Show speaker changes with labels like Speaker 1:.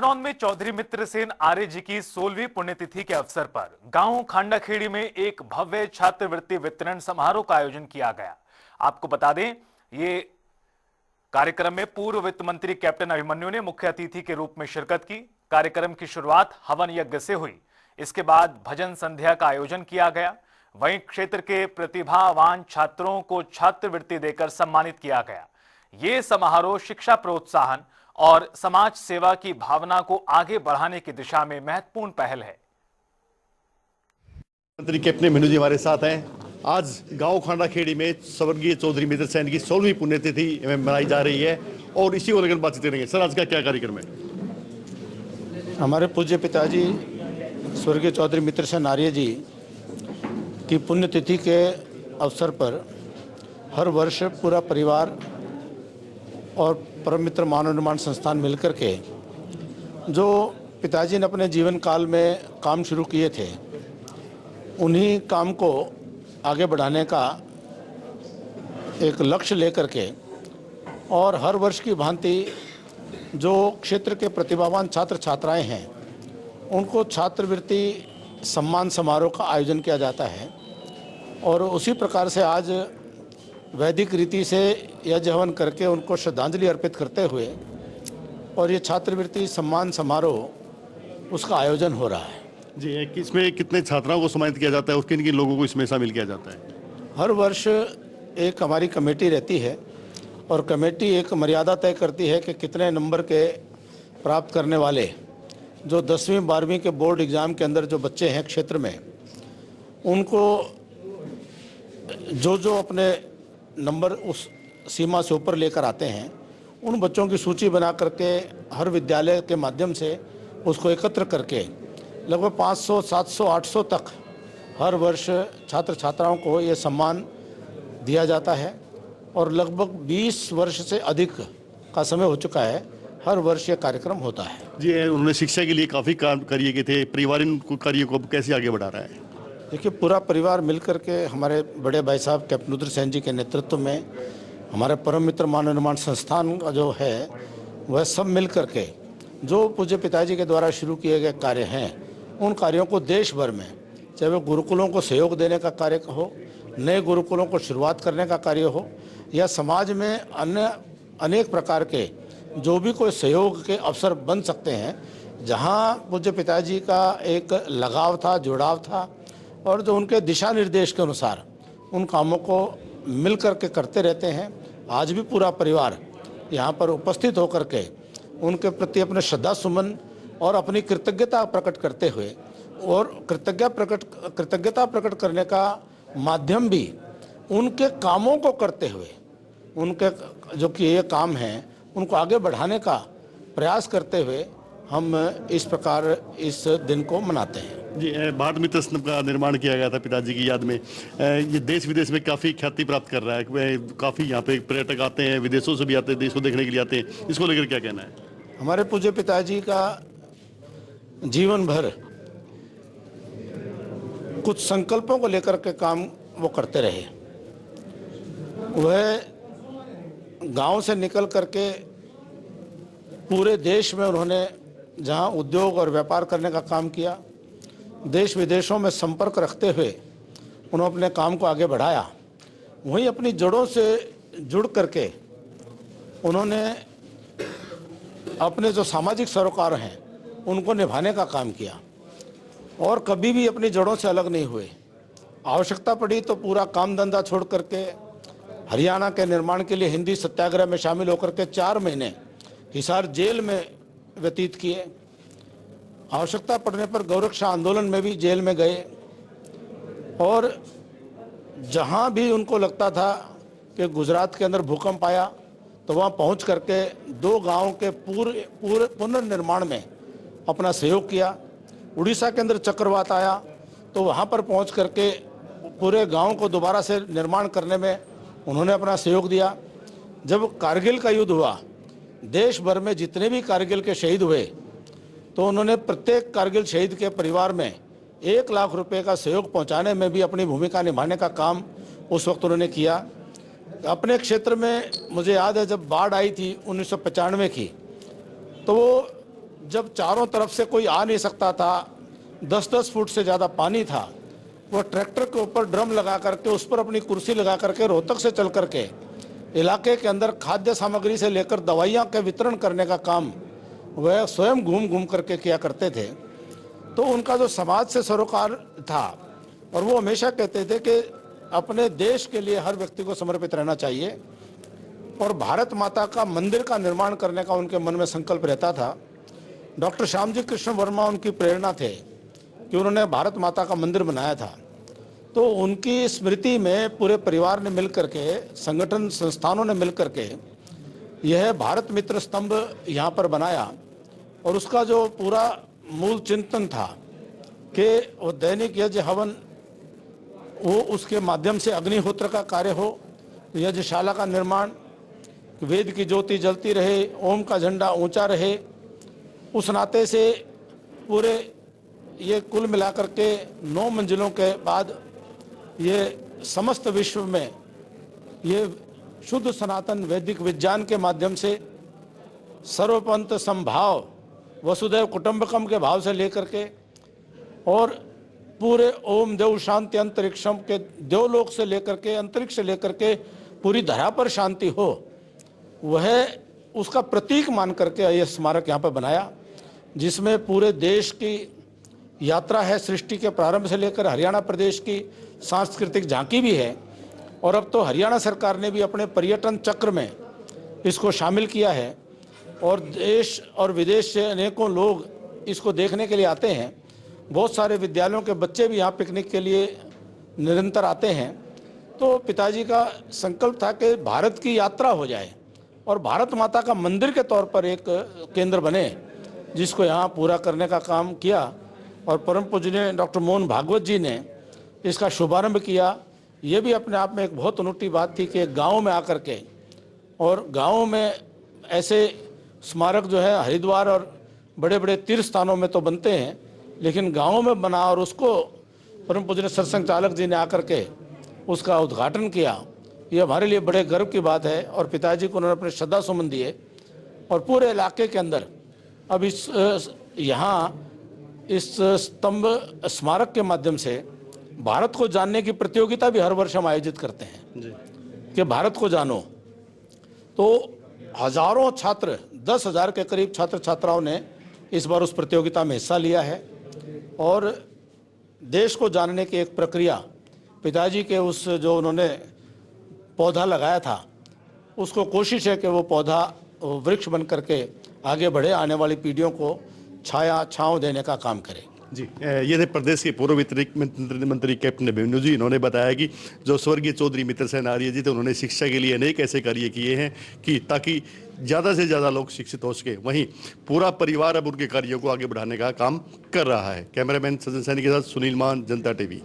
Speaker 1: नारनौंद में चौधरी मित्रसेन आर्य जी की 16वीं पुण्यतिथि के अवसर पर गांव खांडाखेड़ी में एक भव्य छात्रवृत्ति वितरण समारोह का आयोजन किया गया। आपको बता दें, ये कार्यक्रम में पूर्व वित्त मंत्री कैप्टन अभिमन्यु ने मुख्य अतिथि के रूप में शिरकत की। कार्यक्रम की शुरुआत हवन यज्ञ से हुई। इसके बाद भजन संध्या का आयोजन किया गया। वहीं क्षेत्र के प्रतिभावान छात्रों को छात्रवृत्ति देकर सम्मानित किया गया। ये समारोह शिक्षा प्रोत्साहन और समाज सेवा की भावना को आगे बढ़ाने की दिशा में महत्वपूर्ण पहल है।
Speaker 2: मंत्री कैप्टन अभिमन्यु जी हमारे साथ हैं। आज गांव खांडाखेड़ी में स्वर्गीय चौधरी मित्रसेन की 16वीं पुण्यतिथि मनाई जा रही है और इसी को लेकर बातचीत करेंगे। सर, आज का क्या कार्यक्रम है?
Speaker 3: हमारे पूज्य पिताजी स्वर्गीय चौधरी मित्रसेन आर्य जी की पुण्यतिथि के अवसर पर हर वर्ष पूरा परिवार और परम मित्र मानव निर्माण संस्थान मिलकर के जो पिताजी ने अपने जीवन काल में काम शुरू किए थे, उन्हीं काम को आगे बढ़ाने का एक लक्ष्य लेकर के और हर वर्ष की भांति जो क्षेत्र के प्रतिभावान छात्र छात्राएं हैं, उनको छात्रवृत्ति सम्मान समारोह का आयोजन किया जाता है। और उसी प्रकार से आज वैदिक रीति से यज्ञ हवन करके उनको श्रद्धांजलि अर्पित करते हुए और ये छात्रवृत्ति सम्मान समारोह उसका आयोजन हो रहा है।
Speaker 2: जी, इसमें कितने छात्राओं को सम्मानित किया जाता है और किन किन लोगों को इसमें शामिल किया जाता है?
Speaker 3: हर वर्ष एक हमारी कमेटी रहती है और कमेटी एक मर्यादा तय करती है कि कितने नंबर के प्राप्त करने वाले जो 10वीं 12वीं के बोर्ड एग्ज़ाम के अंदर जो बच्चे हैं क्षेत्र में, उनको जो अपने नंबर उस सीमा से ऊपर लेकर आते हैं, उन बच्चों की सूची बना करके हर विद्यालय के माध्यम से उसको एकत्र करके लगभग 500, 700, 800 तक हर वर्ष छात्र छात्राओं को ये सम्मान दिया जाता है। और लगभग 20 वर्ष से अधिक का समय हो चुका है, हर वर्ष ये कार्यक्रम होता है।
Speaker 2: जी, उन्होंने शिक्षा के लिए काफ़ी काम किए थे। पारिवारिक कार्यों को कैसे आगे बढ़ा रहा है?
Speaker 3: देखिए, पूरा परिवार मिलकर के हमारे बड़े भाई साहब कैप्टन मित्रसेन जी के नेतृत्व में हमारे परम मित्र मानव निर्माण संस्थान का जो है वह सब मिल कर के जो पूज्य पिताजी के द्वारा शुरू किए गए कार्य हैं, उन कार्यों को देश भर में, चाहे वो गुरुकुलों को सहयोग देने का कार्य हो, नए गुरुकुलों को शुरुआत करने का कार्य हो, या समाज में अन्य अनेक प्रकार के जो भी कोई सहयोग के अवसर बन सकते हैं, जहाँ पूज्य पिताजी का एक लगाव था, जुड़ाव था और जो उनके दिशा निर्देश के अनुसार उन कामों को मिल कर के करते रहते हैं। आज भी पूरा परिवार यहाँ पर उपस्थित होकर के उनके प्रति अपने श्रद्धा सुमन और अपनी कृतज्ञता प्रकट करते हुए और कृतज्ञता प्रकट करने का माध्यम भी उनके कामों को करते हुए, उनके जो कि ये काम हैं उनको आगे बढ़ाने का प्रयास करते हुए हम इस प्रकार इस दिन को मनाते हैं।
Speaker 2: जी, भारत मित्र संघ का निर्माण किया गया था पिताजी की याद में। ये देश विदेश में काफ़ी ख्याति प्राप्त कर रहा है। काफ़ी यहाँ पे पर्यटक आते हैं, विदेशों से भी आते हैं, देश को देखने के लिए आते हैं। इसको लेकर क्या कहना है?
Speaker 3: हमारे पूज्य पिताजी का जीवन भर कुछ संकल्पों को लेकर के काम वो करते रहे। वह गांव से निकल करके पूरे देश में उन्होंने जहां उद्योग और व्यापार करने का काम किया, देश विदेशों में संपर्क रखते हुए उन्होंने अपने काम को आगे बढ़ाया। वहीं अपनी जड़ों से जुड़ करके उन्होंने अपने जो सामाजिक सरोकार हैं उनको निभाने का काम किया और कभी भी अपनी जड़ों से अलग नहीं हुए। आवश्यकता पड़ी तो पूरा काम धंधा छोड़ करके हरियाणा के निर्माण के लिए हिंदी सत्याग्रह में शामिल होकर के 4 महीने हिसार जेल में व्यतीत किए। आवश्यकता पड़ने पर गौरक्षा आंदोलन में भी जेल में गए और जहां भी उनको लगता था कि गुजरात के अंदर भूकंप आया तो वहां पहुंच करके 2 गांवों के पूरे पुनर्निर्माण में अपना सहयोग किया। उड़ीसा के अंदर चक्रवात आया तो वहां पर पहुंच करके पूरे गांव को दोबारा से निर्माण करने में उन्होंने अपना सहयोग दिया। जब कारगिल का युद्ध हुआ, देश भर में जितने भी कारगिल के शहीद हुए तो उन्होंने प्रत्येक कारगिल शहीद के परिवार में 1 लाख रुपए का सहयोग पहुंचाने में भी अपनी भूमिका निभाने का काम उस वक्त उन्होंने किया। अपने क्षेत्र में मुझे याद है जब बाढ़ आई थी 1995 की, तो वो जब चारों तरफ से कोई आ नहीं सकता था, 10-10 फुट से ज़्यादा पानी था, वो ट्रैक्टर के ऊपर ड्रम लगा करके उस पर अपनी कुर्सी लगा करके रोहतक से चल करके इलाके के अंदर खाद्य सामग्री से लेकर दवाइयाँ के वितरण करने का काम वह स्वयं घूम घूम करके किया करते थे। तो उनका जो समाज से सरोकार था, और वो हमेशा कहते थे कि अपने देश के लिए हर व्यक्ति को समर्पित रहना चाहिए, और भारत माता का मंदिर का निर्माण करने का उनके मन में संकल्प रहता था। डॉक्टर श्यामजी कृष्ण वर्मा उनकी प्रेरणा थे कि उन्होंने भारत माता का मंदिर बनाया था। तो उनकी स्मृति में पूरे परिवार ने मिलकर के, संगठन संस्थानों ने मिलकर के यह भारत मित्र स्तंभ यहाँ पर बनाया, और उसका जो पूरा मूल चिंतन था कि वो दैनिक यज्ञ हवन, वो उसके माध्यम से अग्निहोत्र का कार्य हो, यज्ञशाला का निर्माण, वेद की ज्योति जलती रहे, ओम का झंडा ऊंचा रहे। उस नाते से पूरे ये कुल मिलाकर के 9 मंजिलों के बाद ये समस्त विश्व में ये शुद्ध सनातन वैदिक विज्ञान के माध्यम से सर्वपंथ समभाव, वसुदैव कुटुंबकम के भाव से लेकर के, और पूरे ओम देव शांति अंतरिक्षम के देवलोक से लेकर के, अंतरिक्ष से लेकर के पूरी धरा पर शांति हो, वह उसका प्रतीक मान करके यह स्मारक यहाँ पर बनाया, जिसमें पूरे देश की यात्रा है। सृष्टि के प्रारंभ से लेकर हरियाणा प्रदेश की सांस्कृतिक झांकी भी है, और अब तो हरियाणा सरकार ने भी अपने पर्यटन चक्र में इसको शामिल किया है, और देश और विदेश से अनेकों लोग इसको देखने के लिए आते हैं। बहुत सारे विद्यालयों के बच्चे भी यहाँ पिकनिक के लिए निरंतर आते हैं। तो पिताजी का संकल्प था कि भारत की यात्रा हो जाए और भारत माता का मंदिर के तौर पर एक केंद्र बने, जिसको यहाँ पूरा करने का काम किया। और परम पूजनीय डॉक्टर मोहन भागवत जी ने इसका शुभारंभ किया। ये भी अपने आप में एक बहुत अनूठी बात थी कि एक गाँव में आकर के, और गाँव में ऐसे स्मारक जो है हरिद्वार और बड़े बड़े तीर्थ स्थानों में तो बनते हैं, लेकिन गाँव में बना और उसको परम पूजनीय सरसंघ चालक जी ने आकर के उसका उद्घाटन किया। ये हमारे लिए बड़े गर्व की बात है, और पिताजी को उन्होंने अपने श्रद्धा सुमन दिए। और पूरे इलाके के अंदर अब यहाँ इस स्तंभ स्मारक के माध्यम से भारत को जानने की प्रतियोगिता भी हर वर्ष हम आयोजित करते हैं कि भारत को जानो। तो हजारों छात्र, 10,000 के करीब छात्र छात्राओं ने इस बार उस प्रतियोगिता में हिस्सा लिया है, और देश को जानने की एक प्रक्रिया पिताजी के उस जो उन्होंने पौधा लगाया था, उसको कोशिश है कि वो पौधा वृक्ष बन करके आगे बढ़े, आने वाली पीढ़ियों को छाया छांव देने का काम करे।
Speaker 2: जी, ये थे प्रदेश के पूर्व वित्त मंत्री कैप्टन अभिमन्यु जी। इन्होंने बताया कि जो स्वर्गीय चौधरी मित्र सेन आर्य जी थे, उन्होंने शिक्षा के लिए अनेक ऐसे कार्य किए हैं कि ताकि ज़्यादा से ज़्यादा लोग शिक्षित हो सके। वहीं पूरा परिवार अब उनके कार्यों को आगे बढ़ाने का काम कर रहा है। कैमरामैन सज्जन सैनी के साथ सुनील मान, जनता टीवी।